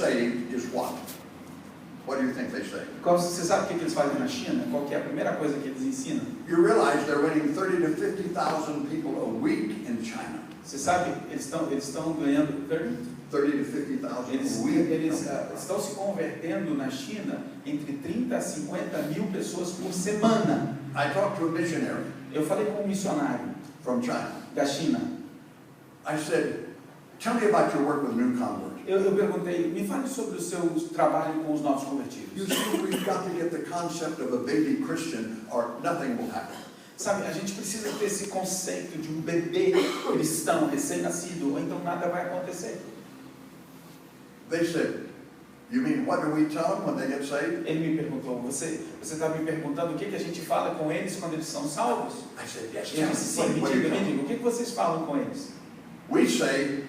saved is what? What do you think they say? Você sabe o que eles fazem na China? Qual que é a primeira coisa que eles ensinam? You realize they're winning 30 to 50,000 people a week in China. Você sabe, eles estão ganhando 30 to 50,000 a week. Eles estão se convertendo na China entre 30 a 50 mil pessoas por semana. I talked to a missionary Eu falei com um missionário from China. da China. I said, tell me about your work with new converts. Eu perguntei, me fale sobre o seu trabalho com os novos convertidos. You see, we've got to get the concept of a baby Christian or nothing will happen. Sabe, a gente precisa ter esse conceito de um bebê cristão recém-nascido, ou então nada vai acontecer. They said, you mean what do we tell them when they get saved? Ele me perguntou, você está me perguntando o que a gente fala com eles quando eles são salvos? I said, yes, Eu disse, sim, me diga, o que vocês falam com eles? We say,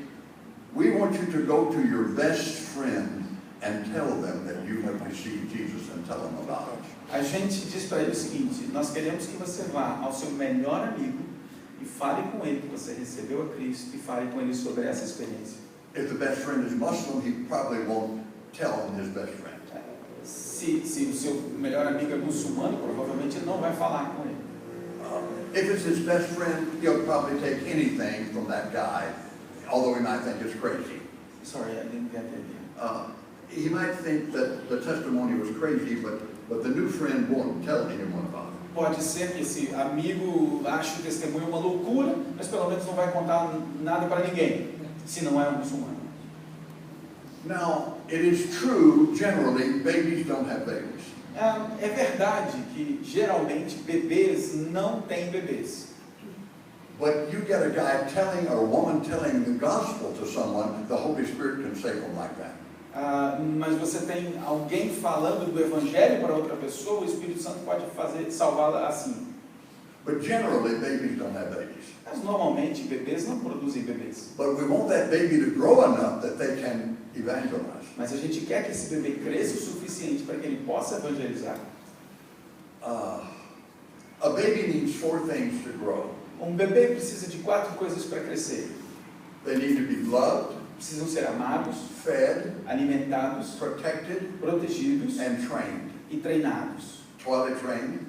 we want you to go to your best friend and tell them that you have received Jesus and tell them about it. A gente diz para ele o seguinte, nós queremos que você vá ao seu melhor amigo e fale com ele que você recebeu a Cristo e fale com ele sobre essa experiência. If the best friend is Muslim, he probably won't tell his best friend. Se o seu melhor amigo é muçulmano, provavelmente ele não vai falar com ele. If it's his best friend, he'll probably take anything from that guy, although he might think it's crazy. Sorry, I didn't get the idea. He might think that the testimony was crazy, but the new friend won't tell anyone about it. Pode ser que esse amigo ache o testemunho uma loucura, mas pelo menos não vai contar nada para ninguém, se não é um muçulmano. Now, it is true, generally, babies don't have babies. É verdade que geralmente bebês não têm bebês. But you get a guy telling or a woman telling the gospel to someone, the Holy Spirit can save them like that. Mas você tem alguém falando do Evangelho para outra pessoa, o Espírito Santo pode salvá-la assim. But generally, babies don't have babies. Mas normalmente bebês não produzem bebês. But we want that baby to grow enough that they can evangelize. Mas a gente quer que esse bebê cresça o suficiente para que ele possa evangelizar. A baby needs 4 things to grow. Bebê precisa de 4 coisas para crescer. They need to be loved, Precisam ser amados, fed, alimentados, protected, protegidos and trained. e treinados. Toilet training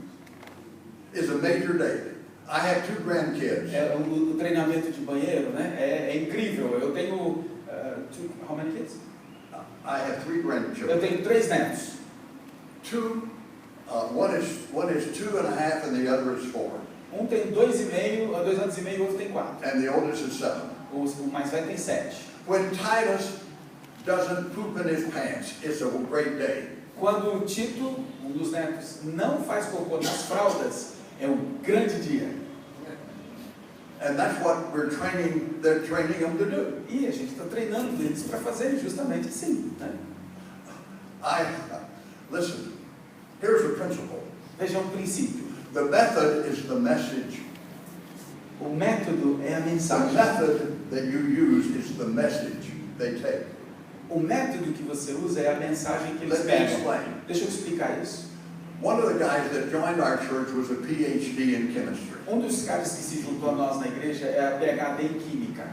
is a major day. I have 2 grandkids. O treinamento de banheiro, né? É incrível. Eu tenho how many kids? I have 3 grandchildren. Eu tenho 3 netos. One is 2.5 and the other is 4. Um tem 2 anos e meio, o outro tem 4. And the oldest is 7. O mais velho tem 7. When Titus doesn't poop in his pants, it's a great day. Quando o Tito, um dos netos, não faz cocô nas fraldas, é um grande dia. And that's what they're training them to do. E a gente está treinando eles para fazerem justamente assim, né? Listen, here's a principle. Veja um princípio. The method is the message. O método é a The mensagem. method that you use is the message they take. O método que você usa é a mensagem que eles Let me pegam. explain. Deixa eu explicar isso. One of the guys that joined our church was a PhD in chemistry. Um dos caras que se juntou a nós na igreja é a PhD em Química.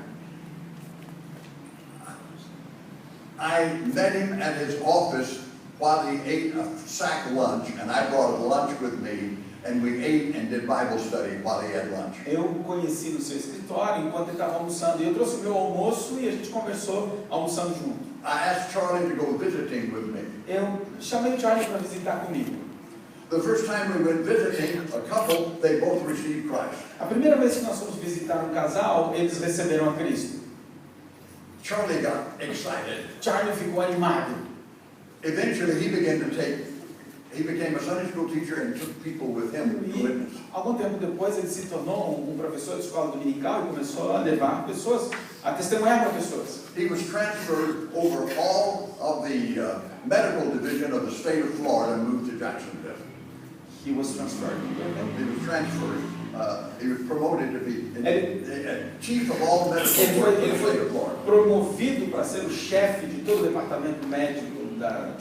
I met him at his office while he ate a sack lunch, and I brought a lunch with me, and we ate and did Bible study while he had lunch. Eu o conheci no seu escritório enquanto ele estava almoçando. E eu trouxe o meu almoço e a gente conversou almoçando junto. I asked Charlie to go visiting with me. Eu chamei o Charlie para visitar comigo. The first time we went visiting a couple, they both received Christ. A primeira vez que nós fomos visitar um casal, eles receberam a Cristo. Charlie got excited. Charlie ficou animado. Eventually, he became a Sunday school teacher and took people with him to witness. Algum tempo depois, ele se tornou um professor de escola dominical e começou a levar pessoas, a testemunhar para pessoas. He was transferred over all of the medical division of the state of Florida and moved to Jacksonville. He was transferred. He was transferred. He was promoted to be chief of all medical Ele work in the foi state of Florida. promovido para ser o chefe de todo o departamento médico da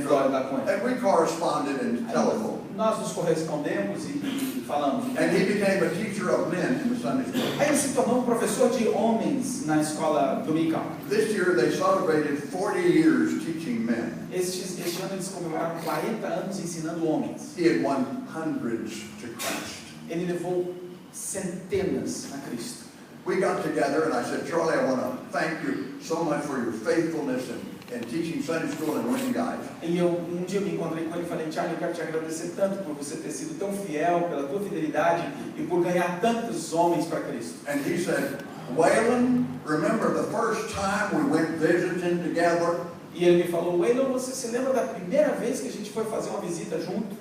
Florida. And we corresponded in telephone. Nós nos correspondemos e falamos. And he became a teacher of men in the Sunday school. Aí ele se tornou um professor de homens na escola dominical. This year they celebrated 40 years teaching men. Este ano eles comemoraram 40 anos ensinando homens. He had won hundreds to Christ. Ele levou centenas a Cristo. We got together and I said, Charlie, I want to thank you so much for your faithfulness in teaching Sunday school and winning guys. E um dia eu me encontrei com ele e falei, Charlie, eu quero te agradecer tanto por você ter sido tão fiel, pela tua fidelidade e por ganhar tantos homens para Cristo. And he said, Waylon, remember the first time we went visiting together? E ele me falou, Waylon, você se lembra da primeira vez que a gente foi fazer uma visita junto?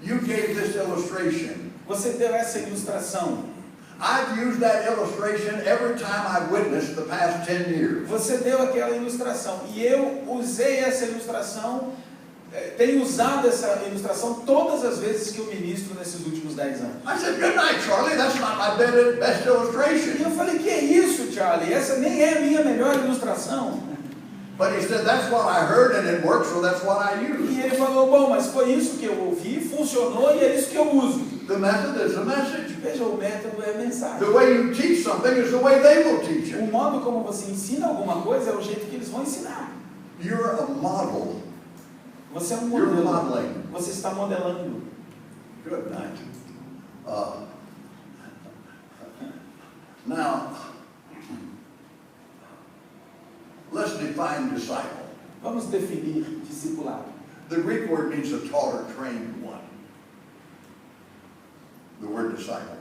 You gave this illustration. Você deu essa ilustração. I've used that illustration every time I've witnessed the past 10 years. Você deu aquela ilustração. E eu usei essa ilustração, tenho usado essa ilustração todas as vezes que eu ministro nesses últimos 10 anos. I said, good night, Charlie. That's not my best E illustration. eu falei, que é isso, Charlie? Essa nem é a minha melhor ilustração. But he said, that's what I heard and it worked, so that's what I E used. ele falou, bom, mas foi isso que eu ouvi, funcionou e é isso que eu uso. The method is the message. Veja, o método é a mensagem. The way you teach something is the way they will teach O it. modo como você ensina alguma coisa é o jeito que eles vão ensinar. You're a model. Você é um You're modelo. modeling. Você está modelando. Good night. Now, let's define disciple. Vamos definir discipulado. The Greek word means a taught or trained one. The word disciple.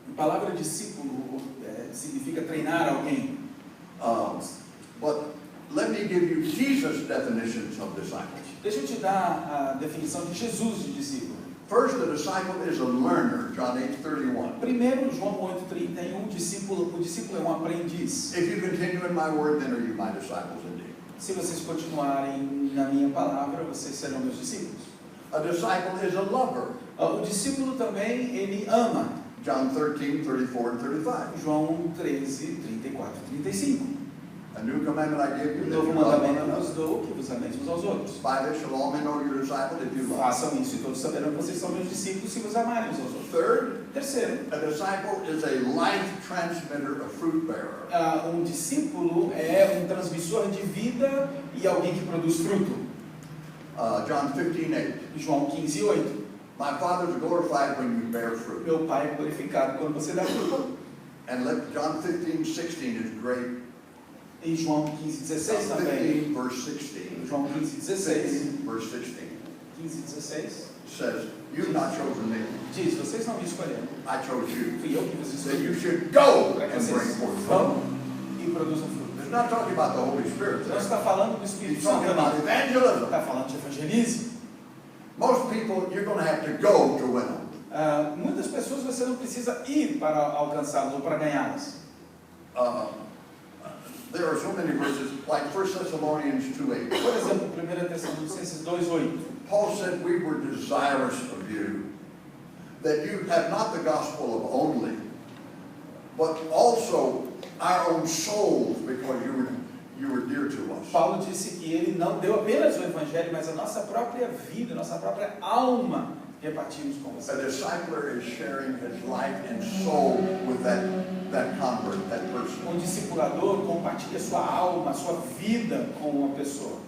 A palavra discípulo significa treinar alguém. But let me give you Jesus' definitions of disciples. Deixa eu te dar a definição de Jesus de discípulo. First, a disciple is a learner, John 8:31. Primeiro, João 8:31, o discípulo é um aprendiz. If you continue in my word, then are you my disciples indeed. Se vocês continuarem na minha palavra, vocês serão meus discípulos. A disciple is a lover. O discípulo também, ele ama. John 13:34 and 35. João 13, 34 e 35. A new commandment I give you, that Novo you love one mandamento vos another. dou, que vos ameis uns aos outros. By this shall all men know you're disciples if you love. Façam isso e todos saberão que vocês são meus discípulos se vos amarem uns aos outros. Third, Terceiro, a disciple is a life transmitter, a fruit bearer. um discípulo é um transmissor de vida e alguém que produz fruto. John 15:8. João 15:8. My Father is glorified when you bear fruit. Meu Pai é glorificado quando você dá fruto. And John 15:16 is great. E João 15:16 também. 15 verse 16. João 15:16. 15 verse 16 15:16 says, you've not chosen me. diz, vocês não me escolheram. I chose you. Fui eu que vos That you escolhi. should go Para que and bring vocês forth fruit. vão e produzam fruto. It's not talking about the Holy Spirit. Não está falando do Espírito It's Santo. talking about evangelism. Está falando de evangelismo. Most people, you're going to have to go to win them. Muitas pessoas você não precisa ir para alcançá-las ou para ganhá-las. There are so many verses, like 1 Thessalonians 2:8. Por exemplo, 1 Tessalonicenses 2:8. Paul said, we were desirous of you, that you have not the gospel of only, but also our own souls, because you were dear to us. Paulo disse que ele não deu apenas o evangelho, mas a nossa própria vida, nossa própria alma repartimos com você. A discipler is sharing his life and soul with that convert, that person. Discipulador compartilha sua alma, sua vida com uma pessoa.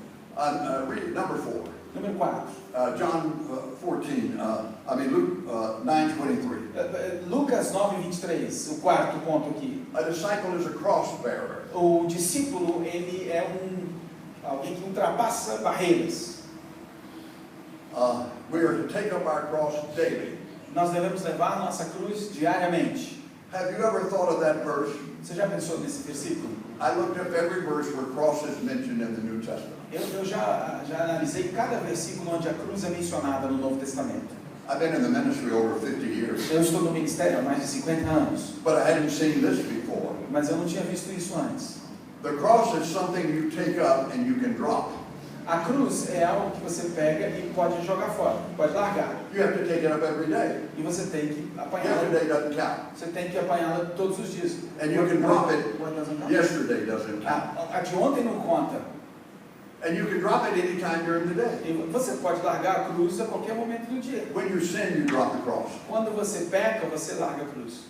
Read number 4. Número 4. Luke 9:23. Lucas 9:23, o quarto ponto aqui. A disciple is a cross bearer. O discípulo, ele é alguém que ultrapassa barreiras. We are to take up our cross daily. Nós devemos levar nossa cruz diariamente. Have you ever thought of that verse? Você já pensou nesse versículo? I looked up every verse where cross is mentioned in the New Testament. Eu já analisei cada versículo onde a cruz é mencionada no Novo Testamento. I've been in the ministry over 50 years, Eu estou no ministério há mais de 50 anos, but I hadn't seen this before. mas eu não tinha visto isso antes. The cross is something you take up and you can drop. A cruz é algo que você pega e pode jogar fora, pode largar. You have to take it up every day. E você tem que apanhá-la. Yesterday doesn't count. Você tem que apanhá-la todos os dias. And you can drop it. What doesn't count? Yesterday doesn't count. A de ontem não conta. And you can drop it anytime during the day. E você pode largar a cruz a qualquer momento do dia. When you sin, you drop the cross. Quando você peca, você larga a cruz.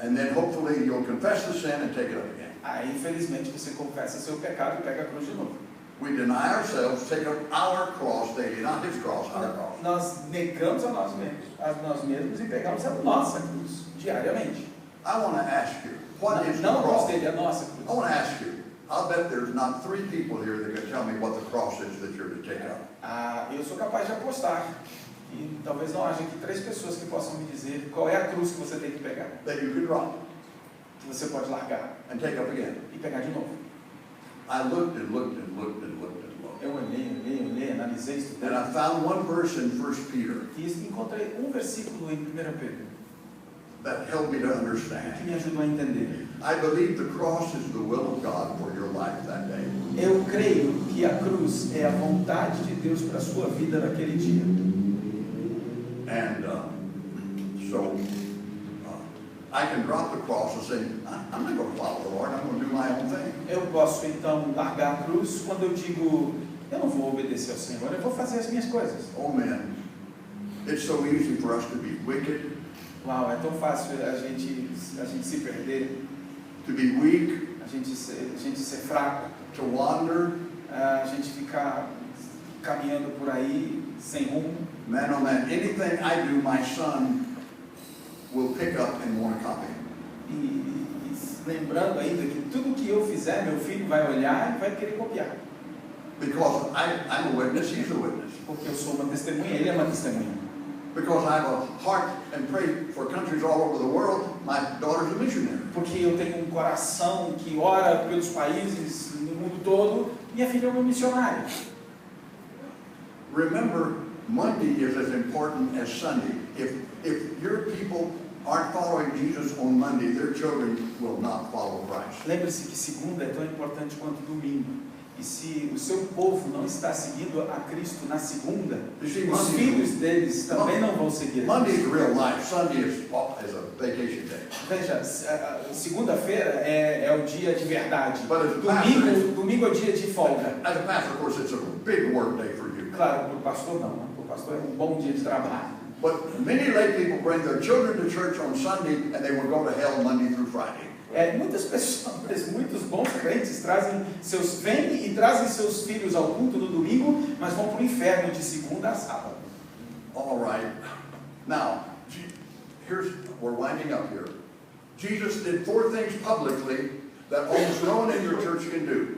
And then hopefully you'll confess the sin and take it up again. Aí, infelizmente, você confessa seu pecado e pega a cruz de novo. We deny ourselves, take up our cross daily, not his cross, our cross. Nós negamos a nós mesmos e pegamos a nossa cruz diariamente. I want to ask you, what is the Não a cruz cross? dele, a nossa I cruz. want to ask you, I'll bet there's not 3 people here that can tell me what the cross is that you're to take up. Eu sou capaz de apostar. E talvez não haja aqui 3 pessoas que possam me dizer qual é a cruz que você tem que pegar. That you can drop Que você pode largar and take up again. e pegar de novo. I looked and looked and looked and looked and looked. Eu olhei, analisei, estudei. And I found one verse in 1 Peter E encontrei um versículo em 1 Pedro that helped me to que understand. me ajudou a entender. I believe the cross is the will of God for your life that day. Eu creio que a cruz é a vontade de Deus para a sua vida naquele dia. And so I can drop the cross and say, I'm not going to follow the Lord, I'm going to do my own thing. Eu posso então largar a cruz quando eu digo, eu não vou obedecer ao Senhor, eu vou fazer as minhas coisas. Oh man, it's so easy for us to be wicked, Uau, é tão fácil a gente se perder, to be weak, a gente ser fraco, to wander. a gente ficar caminhando por aí sem rumo. Man, oh man, anything I do, my son will pick up and want to copy. E lembrando ainda que tudo que eu fizer, meu filho vai olhar e vai querer copiar. Because I'm a witness, he's a witness. Porque eu sou uma testemunha, ele é uma testemunha. Because I have a heart and pray for countries all over the world, my daughter's a missionary. Porque eu tenho um coração que ora pelos países no mundo todo, minha filha é uma missionária. Remember, Monday is as important as Sunday. If your people aren't following Jesus on Monday, their children will not follow Christ. Lembre-se que segunda é tão importante quanto domingo. E se o seu povo não está seguindo a Cristo na segunda, os filhos deles também não vão seguir. Monday is real life. Sunday is a vacation day. Veja, segunda-feira é o dia de verdade. Domingo é o dia de folga. As a pastor, of course, it's a big work day for you. Claro, para o pastor não. Para o pastor é um bom dia de trabalho. But many lay people bring their children to church on Sunday and they will go to hell Monday through Friday. Muitas pessoas, muitos bons crentes vêm e trazem seus filhos ao culto no domingo, mas vão para o inferno de segunda a sábado. All right. Now, we're winding up here. Jesus did 4 things publicly that almost no one in your church can do.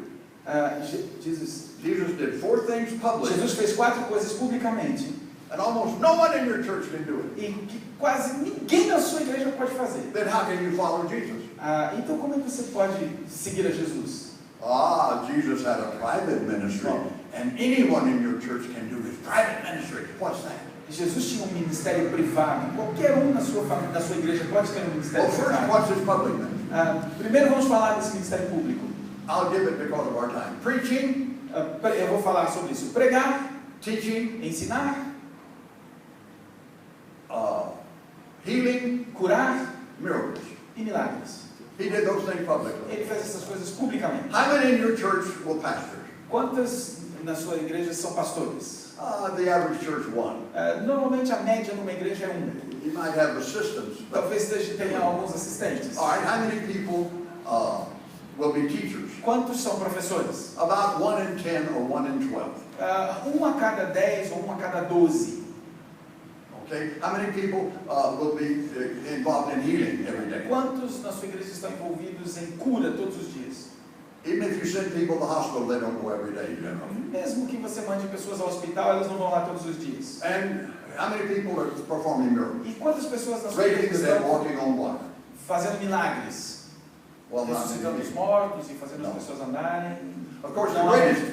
Jesus did 4 things publicly. Jesus fez 4 coisas publicamente. And almost no one in your church can do it. E que quase ninguém na sua igreja pode fazer. Then how can you follow Jesus? Então como é que você pode seguir a Jesus? Jesus had a private ministry, and anyone in your church can do his private ministry. What's that? Jesus tinha um ministério privado. Qualquer um na sua família, na sua igreja pode ter um ministério First, privado. what's his public ministry? Primeiro vamos falar desse ministério público. I'll give it because of our time. Preaching. Eu vou falar sobre isso. Pregar, teaching, ensinar, healing, curar, miracles. E milagres. He did those things publicly. Ele fez essas coisas publicamente. How many in your church will pastor? Quantas na sua igreja são pastores? The average church, 1. Normalmente a média numa igreja é 1. You might have assistants. Talvez tenha alguns assistentes. All right, how many people will be teachers? Quantos são professores? About 1 in 10 or 1 in 12. Um a cada 10 ou um a cada 12. Okay, how many people will be involved in healing every day? Quantos na sua igreja estão envolvidos em cura todos os dias? Even if you send people to the hospital, they don't go every day, generally. Mesmo que você mande pessoas ao hospital, elas não vão lá todos os dias. And how many people are performing miracles? E quantas pessoas na sua Raising igreja the dead, estão walking on water. fazendo milagres? Well, not Ressuscitando many os people. mortos e fazendo as pessoas andarem? Of course, Não.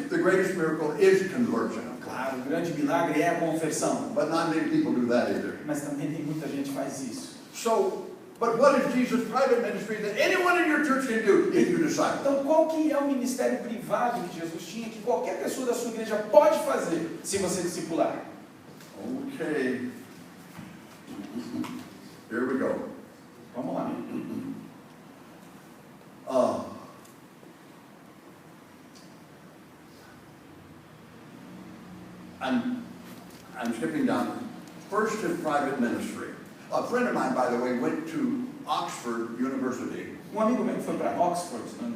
the greatest miracle is conversion. Claro, o grande milagre é a conversão. But not many people do that either. Mas também nem muita gente faz isso. So, but what is Jesus' private ministry that anyone in your church can do if you disciple? Então, qual que é o ministério privado que Jesus tinha que qualquer pessoa da sua igreja pode fazer se você discipular? Okay. Here we go. Vamos lá. I'm skipping down. First is private ministry. A friend of mine, by the way, went to Oxford University Um amigo meu que foi para Oxford, na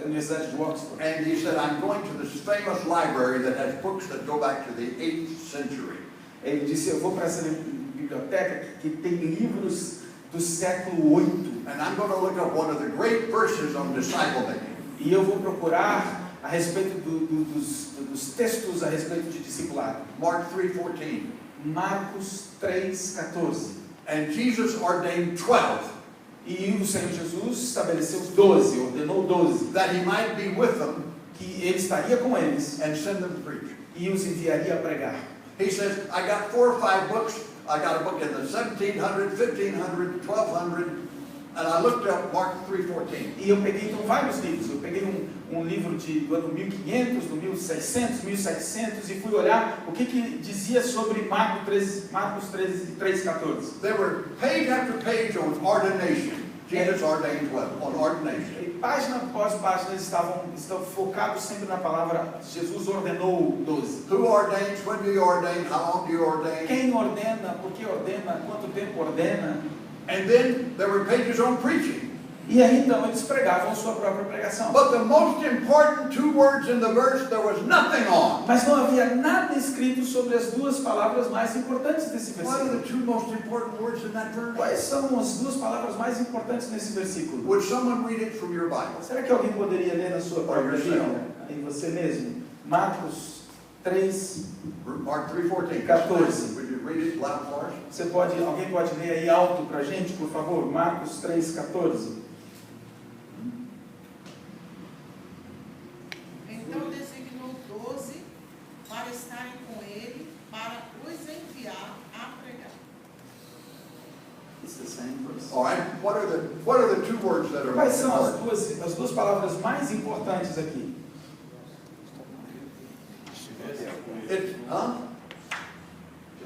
Universidade de Oxford. And he said, I'm going to this famous library that has books that go back to the 8th century. Ele disse, eu vou para essa biblioteca que tem livros do século 8. And I'm going to look up one of the great verses on disciple making. E eu vou procurar a respeito dos textos a respeito de discipulado. Mark 3:14. Marcos 3:14. And Jesus ordained 12. E o Senhor Jesus estabeleceu 12, ordenou 12. That he might be with them. Que ele estaria com eles. And send them to preach. E os enviaria a pregar. He says, I got 4 or 5 books. I got a book in the 1700, 1500, 1200. And I looked up Mark 3:14. E eu peguei então vários livros. Eu peguei um livro do ano 1500, do 1600, 1700 e fui olhar o que dizia sobre Marcos 3:14. There were page after page on ordination. Jesus ordained 12 on ordination. E página após página estão focados sempre na palavra Jesus ordenou 12. Who ordains? When do you ordain? How long do you ordain? Quem ordena? Por que ordena? Quanto tempo ordena? And then there were pages on preaching. E aí então eles pregavam sua própria pregação. But the most important 2 words in the verse there was nothing on. Mas não havia nada escrito sobre as duas palavras mais importantes desse What are versículo. the 2 most important words in that verse? Quais são as duas palavras mais importantes nesse versículo? Would someone read it from your Bible? Será que alguém poderia ler na sua própria yourself. Bíblia? Em você mesmo? Marcos 3. Mark 3:14. 14. Would you read it loud for us? Alguém pode ler aí alto para a gente, por favor? Marcos 3:14. Então designou 12 para estarem com ele, para os enviar a pregar. It's the same verse. All right. What are the 2 words that are Quais most são important? as duas palavras mais importantes aqui?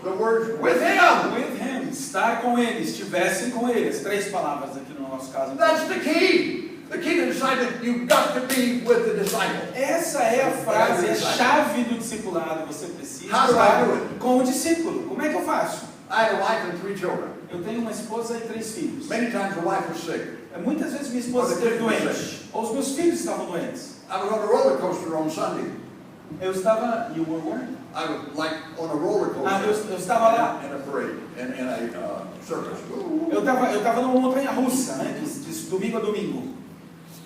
The words with him. With him, estar com ele, estivessem com ele. As 3 palavras aqui no nosso caso. That's the key. The key to discipleship, you've got to be with the disciple. Essa é a frase, a chave do discipulado. Você precisa How do I estar do it? com o discípulo. Como é que eu faço? I had a wife and 3 children. Eu tenho uma esposa e 3 filhos. Many times the wife was sick. Muitas vezes minha esposa esteve doente. Ou os meus filhos estavam doentes. I was on a roller coaster on Sunday. Eu estava... You were where? I was like on a roller coaster. Eu estava lá. In a parade, in a circus. Eu estava numa montanha-russa, né? De domingo a domingo.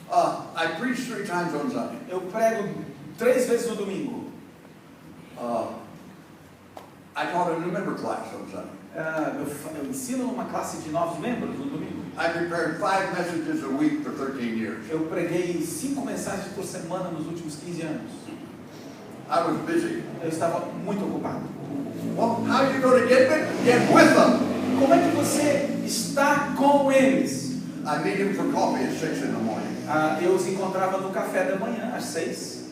I preached 3 times on Sunday. Eu prego 3 vezes no domingo. I taught a new member class on Sunday. Eu ensino numa classe de novos membros no domingo. I prepared 5 messages a week for 13 years. Eu preguei 5 mensagens por semana nos últimos 15 anos. I was busy. Eu estava muito ocupado. Well, how are you going to get with them? Como é que você está com eles? I meet him for coffee at 6 in the morning. Eu os encontrava no café da manhã, às 6.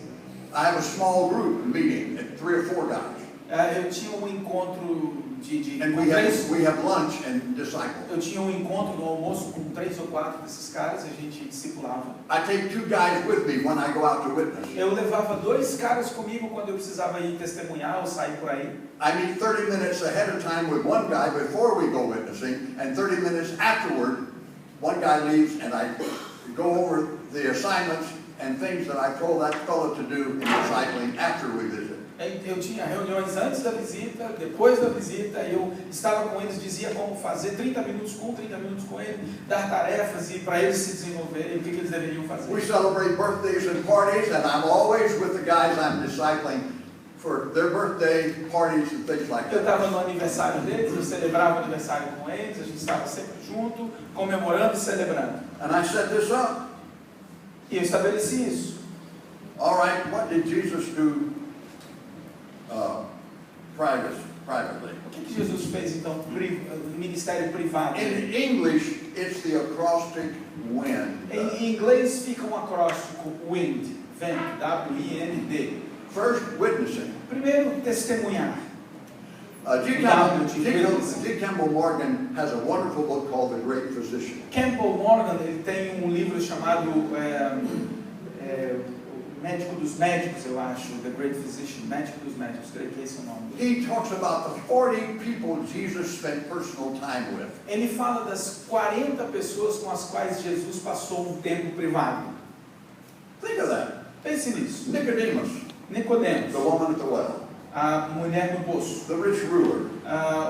I have a small group meeting at 3 or 4 guys. Eu tinha um encontro And we have lunch and disciple. Eu tinha um encontro no almoço com 3 ou 4 desses caras, a gente discipulava. I take 2 guys with me when I go out to witness. Eu levava 2 caras comigo quando eu precisava ir testemunhar ou sair por aí. I meet 30 minutes ahead of time with one guy before we go witnessing, and 30 minutes afterward, one guy leaves and I go over the assignments and things that I told that fellow to do in discipling after we visit. Eu tinha reuniões antes da visita, depois da visita, eu estava com eles, dizia como fazer, 30 minutos com 30 minutos com ele, dar tarefas e para eles se desenvolverem, o que eles deveriam fazer. We celebrate birthdays and parties, and I'm always with the guys I'm discipling for their birthday parties and things like Eu that. estava no aniversário deles, eu celebrava o aniversário com eles, a gente estava sempre junto, comemorando e celebrando. And I set this up. E eu estabeleci isso. All right, what did Jesus do privately? O que Jesus fez então no ministério privado? In English, it's the acrostic wind. Em inglês fica um acróstico wind, vento, W-I-N-D. First, witnessing. Primeiro, testemunhar. G. Campbell Morgan has a wonderful book called The Great Physician. Campbell Morgan, ele tem um livro chamado médico dos médicos, eu acho, the great physician, médico dos médicos, creio que esse é o nome dele. He talks about the 40 people Jesus spent personal time with. Ele fala das 40 pessoas com as quais Jesus passou um tempo privado. Think of that. Pense nisso. Nicodemus, Nicodemos, the woman at the well, a mulher no poço, the rich ruler,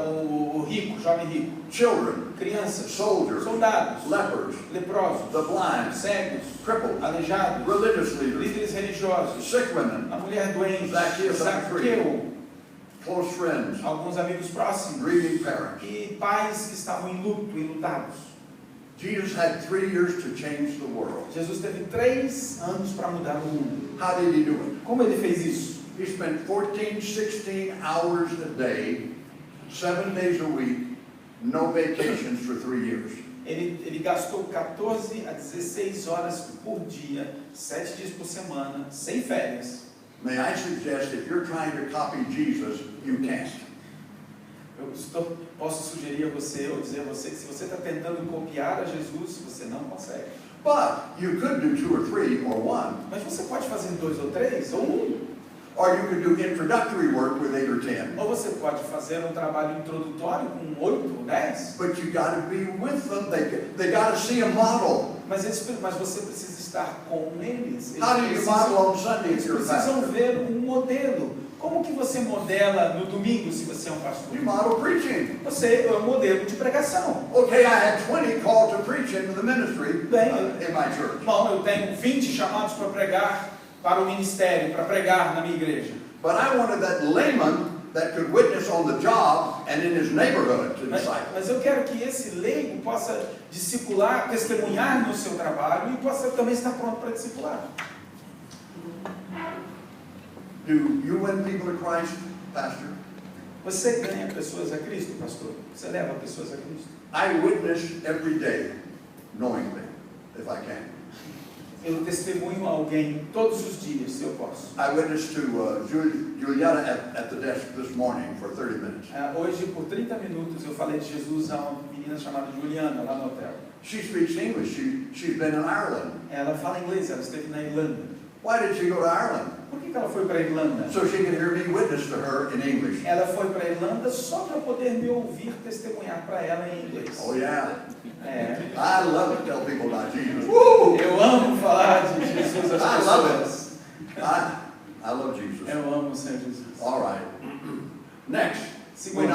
o rico, jovem rico, children, crianças, soldiers, soldados, lepers, leprosos, the blind, cegos, crippled, aleijados, religious leaders, líderes religiosos, sick women, a mulher doente, Zacchaeus, Zaqueu, close friends, alguns amigos próximos grieving parents. e pais que estavam em luto, enlutados. Jesus had 3 years to change the world. Jesus teve 3 anos para mudar o mundo. How did he do it? Como ele fez isso? He spent 14, 16 hours a day, 7 days a week, no vacations for 3 years. Ele gastou 14 a 16 horas por dia, 7 dias por semana, sem férias. May I suggest if you're trying to copy Jesus, you can't. Posso sugerir a você, ou dizer a você, que se você está tentando copiar a Jesus, você não consegue. But you could do 2 or 3 or 1. Mas você pode fazer 2 ou 3, ou 1. Or you could do introductory work with 8 or 10. Ou você pode fazer um trabalho introdutório com 8 ou 10. But you got to be with them. They got to see a model. Mas você precisa estar com eles. How do you model on Sunday if Eles you're a precisam pastor? ver um modelo. Como que você modela no domingo se você é um pastor? You model preaching. Você é um modelo de pregação. Okay, I had 20 called to preach in the ministry Bem, in my church. bom, eu tenho 20 chamados para pregar para o ministério, para pregar na minha igreja. But I wanted that layman that could witness on the job and in his neighborhood to disciple. Mas eu quero que esse leigo possa discipular, testemunhar no seu trabalho e possa também estar pronto para discipular. Do you win people to Christ, Pastor? Você ganha pessoas a Cristo, pastor? Você leva pessoas a Cristo? I witness every day, knowingly, if I can. Eu testemunho a alguém todos os dias, se eu posso. I witnessed to Juliana at the desk this morning for 30 minutes. Hoje, por 30 minutos, eu falei de Jesus a uma menina chamada Juliana, lá no hotel. She speaks English. She's been in Ireland. Ela fala inglês, ela esteve na Irlanda. Why did she go to Ireland? Por que ela foi para a Irlanda? So she could hear me witness to her in English. Ela foi para a Irlanda só para poder me ouvir testemunhar para ela em inglês. Oh yeah. I love to tell people about Jesus. Eu amo falar de Jesus às I love pessoas. it. I love Jesus. Eu amo o Senhor Jesus. All right. Next, Segundo.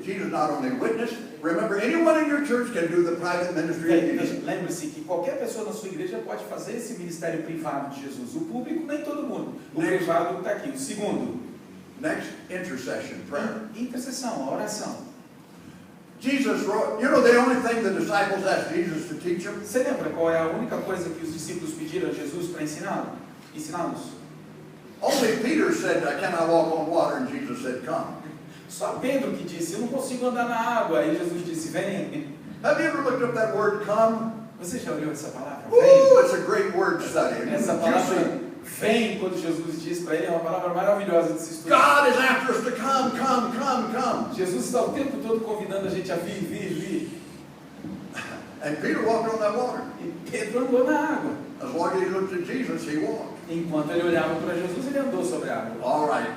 Jesus not only witnessed. Remember, anyone in your church can do the private ministry of Jesus. Lembre-se que qualquer pessoa na sua igreja pode fazer esse ministério privado de Jesus. O público, nem todo mundo. O privado está aqui. O segundo. Next, intercession, prayer. Intercessão, oração. Jesus wrote, you know the only thing the disciples asked Jesus to teach them? Você lembra qual é a única coisa que os discípulos pediram a Jesus para ensiná-los? Only Peter said, can I walk on water? And Jesus said, come. Só Pedro que disse, eu não consigo andar na água. E Jesus disse, vem. Have you ever looked up that word, come? Você já olhou essa palavra? Ooh, it's a great word to study. Essa palavra, vem, quando Jesus diz para ele, é uma palavra maravilhosa de se estudar. God is after us to come. Jesus está o tempo todo convidando a gente a vir. And Peter walked on that water. E Pedro andou na água. As long as he looked at Jesus, he walked. Enquanto ele olhava para Jesus, ele andou sobre a água. All right.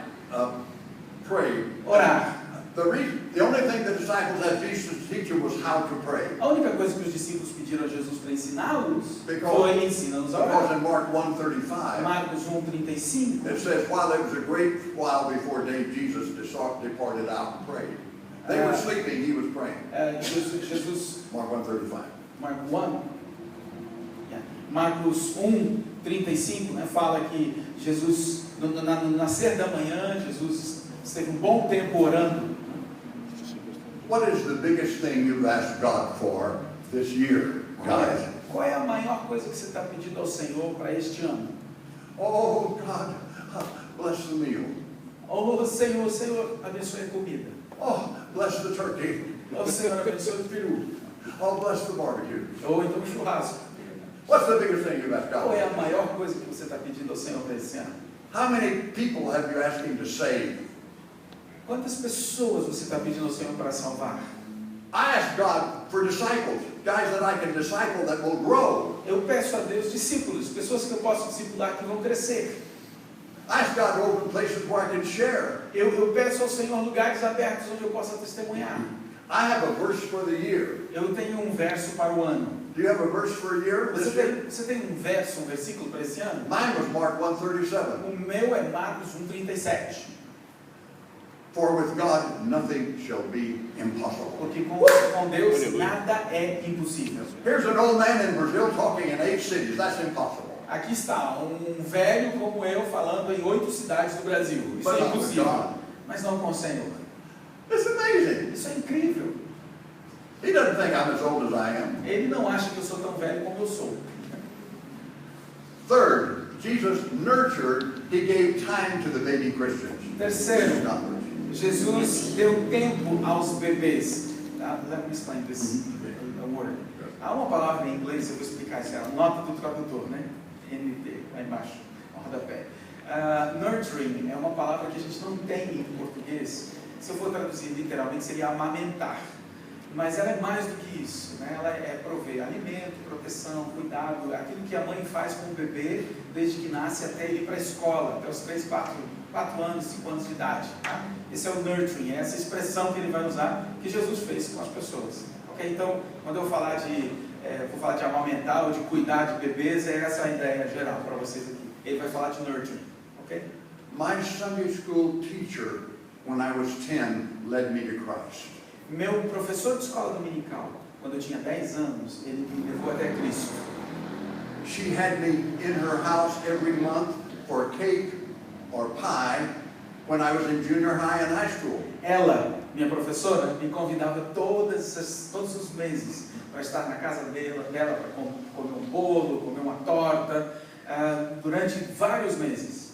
Pray. Orar. The only thing the disciples had Jesus to teach them was how to pray. A única coisa que os discípulos pediram a Jesus para ensiná-los Because foi ensina-nos a orar. in Mark 1:35, Marcos 1:35. it says, while it was a great while before day, Jesus departed out and prayed. They were sleeping, he was praying. Jesus, Mark 1:35. Marcos 1:35, né, fala que Jesus, no nascer da manhã, Jesus esteve um bom tempo orando. What is the biggest thing you've asked God for this year, guys? Qual é a maior coisa que você está pedindo ao Senhor para este ano? Oh, God, bless the meal. Oh, Senhor, abençoe a comida. Oh, bless the turkey. Oh, Senhor, abençoe o peru. Oh, bless the barbecue. Ou então o churrasco. What's the biggest thing you've asked Qual é God a maior coisa que você está pedindo ao Senhor para esse ano? for? How many people have you asked him to save? Quantas pessoas você está pedindo ao Senhor para salvar? I asked God for disciples. guys that I can disciple that will grow. Eu peço a Deus discípulos, pessoas que eu posso discipular que vão crescer. I ask God to open places where I can share. Eu peço ao Senhor lugares abertos onde eu possa testemunhar. I have a verse for the year. Eu tenho um verso para o ano. Do you have a verse for a year? Você tem um verso, um versículo para esse ano? Mine was Mark 1:37. O meu é Marcos 1:37. For with God nothing shall be impossible. Porque com Deus nada é impossível. Here's an old man in Brazil talking in 8 cities. That's impossible. Aqui está, um velho como eu falando em 8 cidades do Brasil. Isso é impossível. Mas não com o Senhor. It's amazing. Isso é incrível. He doesn't think I'm as old as I am. Ele não acha que eu sou tão velho como eu sou. Third, Jesus nurtured, he gave time to the baby Christians. Terceiro, Jesus deu tempo aos bebês. Let me explain this word. Há uma palavra em inglês, eu vou explicar isso. Nota do tradutor, né? NT, lá embaixo, no rodapé. Nurturing é uma palavra que a gente não tem em português. Se eu for traduzir literalmente, seria amamentar. Mas ela é mais do que isso, né? Ela é prover alimento, proteção, cuidado, aquilo que a mãe faz com o bebê desde que nasce até ele ir para a escola, até os 3, 4 anos, 5 anos de idade. Tá? Esse é o nurturing, é essa expressão que ele vai usar, que Jesus fez com as pessoas. Okay? Então, quando eu falar vou falar de amamentar ou de cuidar de bebês, essa é a ideia geral para vocês aqui. Ele vai falar de nurturing. Okay? My Sunday school teacher, when I was 10, led me to Christ. Meu professor de escola dominical, quando eu tinha 10 anos, ele me levou até Cristo. She had me in her house every month for cake or pie when I was in junior high and high school. Ela, minha professora, me convidava todos os meses para estar na casa dela para comer um bolo, comer uma torta, durante vários meses.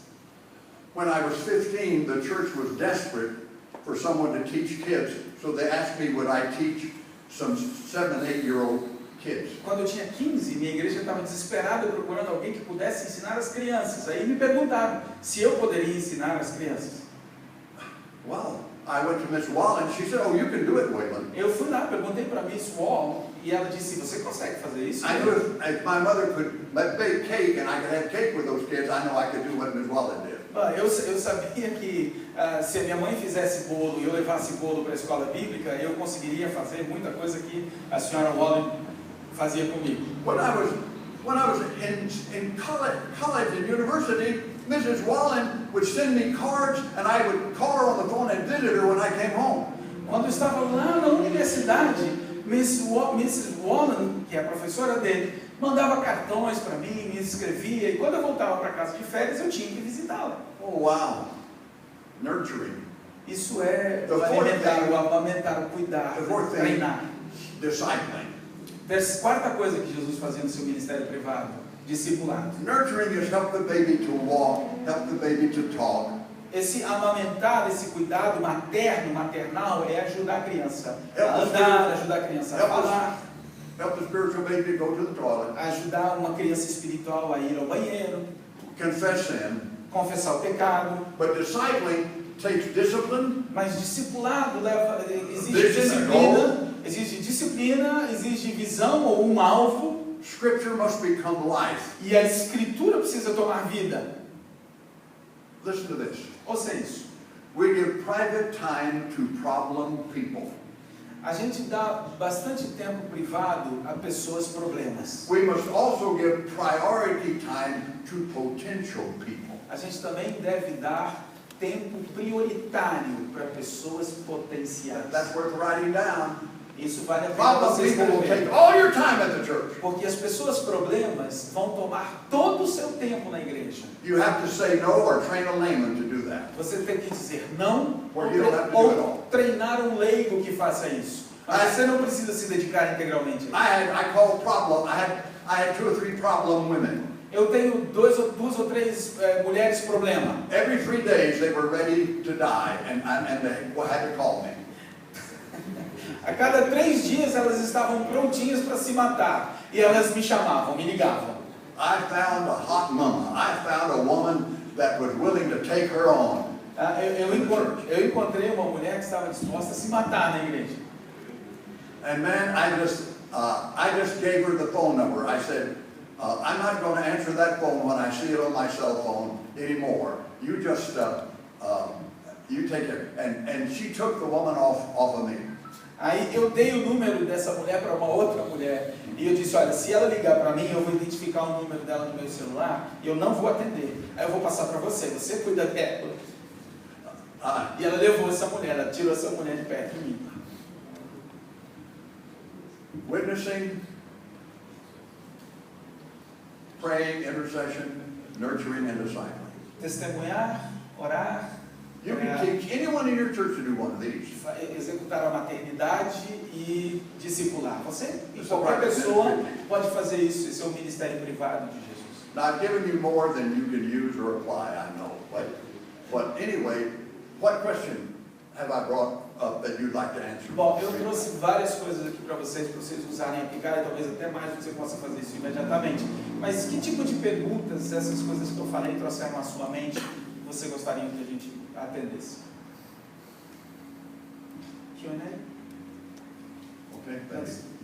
When I was 15, the church was desperate for someone to teach kids, so they asked me would I teach some 7 and 8-year-old kids. Quando eu tinha 15, minha igreja estava desesperada procurando alguém que pudesse ensinar as crianças. Aí me perguntaram se eu poderia ensinar as crianças. Well, I went to Miss Wall and she said, "Oh, you can do it, Waylon." Eu fui lá, perguntei para Miss Wall e ela disse: "Você consegue fazer isso?" I knew if my mother could bake cake and I could have cake with those kids, I know I could do what Miss Wallen did. Eu sabia que se a minha mãe fizesse bolo e eu levasse bolo para a escola bíblica, eu conseguiria fazer muita coisa que a senhora Wallen fazia comigo. When I was in college and university, Mrs. Wallen would send me cards and I would call her on the phone and visit her when I came home. Quando eu estava lá na universidade, Mrs. Wallen, que é a professora dele, mandava cartões para mim, me escrevia, e quando eu voltava para casa de férias, eu tinha que visitá-la. Oh, wow. Nurturing. Isso é o amamentar, o cuidar, o treinar. Discipling. Quarta coisa que Jesus fazia no seu ministério privado, discipulado. Nurturing is help the baby to walk, help the baby to talk. Esse amamentar, esse cuidado maternal, é ajudar a criança a andar, ajudar a criança a falar. Help the spiritual baby to go to the toilet. Ajudar uma criança espiritual a ir ao banheiro. Confess sin. Confessar o pecado. But discipling takes discipline. Mas discipulado exige disciplina, exige visão ou um alvo. Scripture must become life. E a escritura precisa tomar vida. Listen to this. Ouça isso. We give private time to problem people. A gente dá bastante tempo privado a pessoas problemas. We must also give priority time to potential people. A gente também deve dar tempo prioritário para pessoas potenciais. That's worth writing down. Isso vale a pena Problem você people will take escrever. all your time at the church. Porque as pessoas problemas vão tomar todo o seu tempo na igreja. You have to say no or train a layman to do that. Você tem que dizer não ou treinar um leigo que faça isso. Mas você não precisa se dedicar integralmente. I call problem. I had 2 or 3 problem women. Eu tenho duas ou três mulheres problema. Every 3 days they were ready to die and they had to call me. A cada 3 dias elas estavam prontinhas para se matar. E elas me chamavam, me ligavam. I found a hot mama. I found a woman that was willing to take her on. Eu encontrei uma mulher que estava disposta a se matar na igreja. And man, I just gave her the phone number. I said, I'm not going to answer that phone when I see it on my cell phone anymore. You just, you take it. And she took the woman off of me. Aí eu dei o número dessa mulher para uma outra mulher e eu disse, olha, se ela ligar para mim, eu vou identificar o número dela no meu celular e eu não vou atender. Aí eu vou passar para você, você cuida dela. E ela levou essa mulher, ela tirou essa mulher de perto de mim. Witnessing, praying, intercession, nurturing, and discipling. Testemunhar, orar, You can teach anyone in your church to do one of these. executar a maternidade e discipular. Você e qualquer pessoa pode fazer isso. Esse é o ministério privado de Jesus. Now, I've given you more than you can use or apply, I know. But anyway, what question have I brought up that you'd like to answer? Bom, eu trouxe várias coisas aqui para vocês usarem e aplicar, e talvez até mais do que você possa fazer isso imediatamente. Mas que tipo de perguntas, essas coisas que eu falei, trouxeram à sua mente, você gostaria que a gente atendesse? Q&A? Okay, thank you.